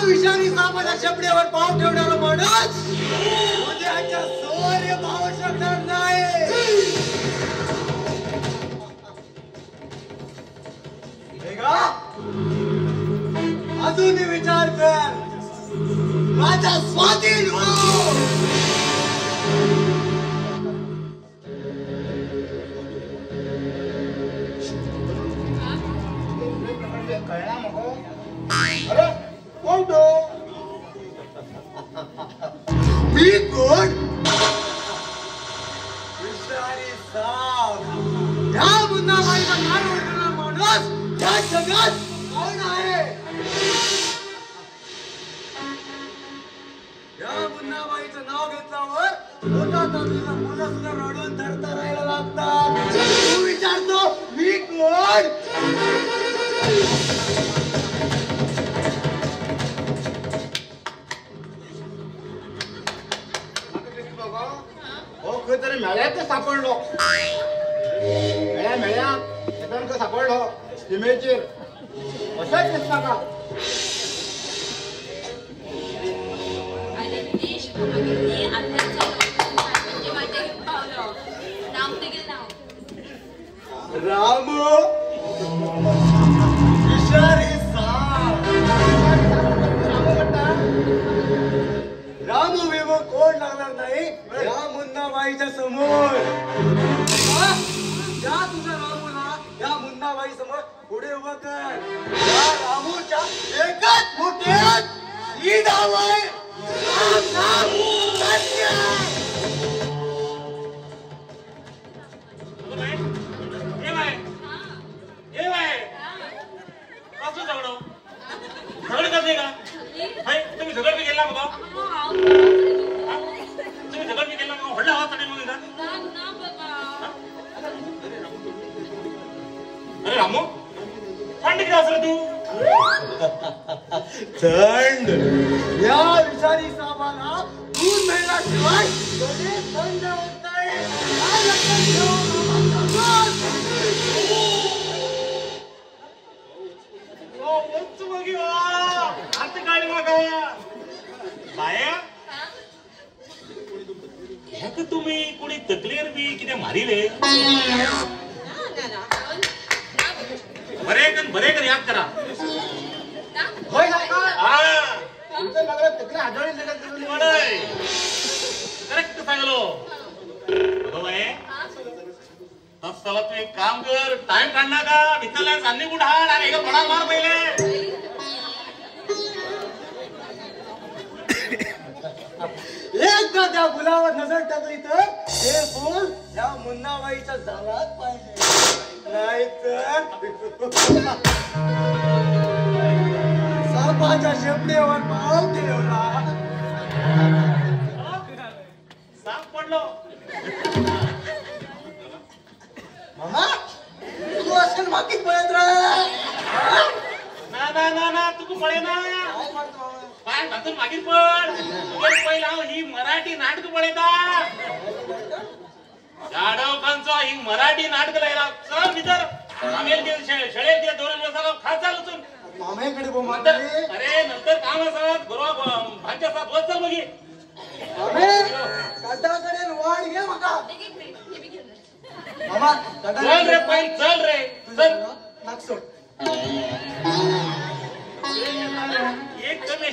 विषारी सापाच्या शपडेवर पाव ठेवणारा माणूस उद्याच्या सूर्य पाहू शकणार नाही. अजून विचार कर, माझा स्वाधीन हो. अरे कोण तो? मी कोण? विषारी साप. या मुन्नाबाईचा नाव ओळखणारा माणूस या जगात कोण आहे? या मुन्नाबाईचं नाव घेतल्यावर मोठा तातडीला मुलं सुद्धा रडून थरथरायला लागतात. तू विचारतो मी कोण? तरी मेळ्यात सापडलो. मेळ्या सापडलो सीमेचेर असाच दिसता का? रामू विषारी साप. रामू विमो कोण लागणार नाही या मुन्नाबाईच्या समोर. या तुझ्या रामूला या मुन्नाबाई समोर पुढे उभं कर. या रामूच्या एकच मोठ्यात ही नाव आहे सत्य. झगड करते का? तुम्ही झगड बी गेला बघा. तुम्ही झगड बी गेला हडला आवाज चढेल मग एकदा. अरे रामू थंड किती असं तू? थंड या विषारी सापाला दूध मिळण्याशिवाय कधी थंड होत नाही. तुम्ही कोणी तकलेर बी किती मारिले बरे कर याद करा. करेक्ट सांगलो तसला तू एक काम कर. टाइम काढणार का भितरला चांदणी कुठं हाड आणि एक बडा मार पहिले. एकदा त्या फुलावर नजर टाकली तर ते फुल या मुन्नाबाईच्या झाडात पाहिजे. नाहीतर सापाच्या शेपटीवर पाव ठेवला. साप पडलो. मामा तू असेल मातीत पळत राह. ना तू पळे ना पाय घातून मागील पण पहिला ही मराठी नाटक पळेता. जाडवकांचा ही मराठी नाटक लायला चल भीतर. शाळेत गेला दोन बसाला खात चालू. मामेकडे अरे नंतर काम असत बरोबर भाज्या सात वाज चल बघी. काटाकडे वाढ घे माका. मामा चल रे पाहिजे चल रे चल नागसोड. एक कमी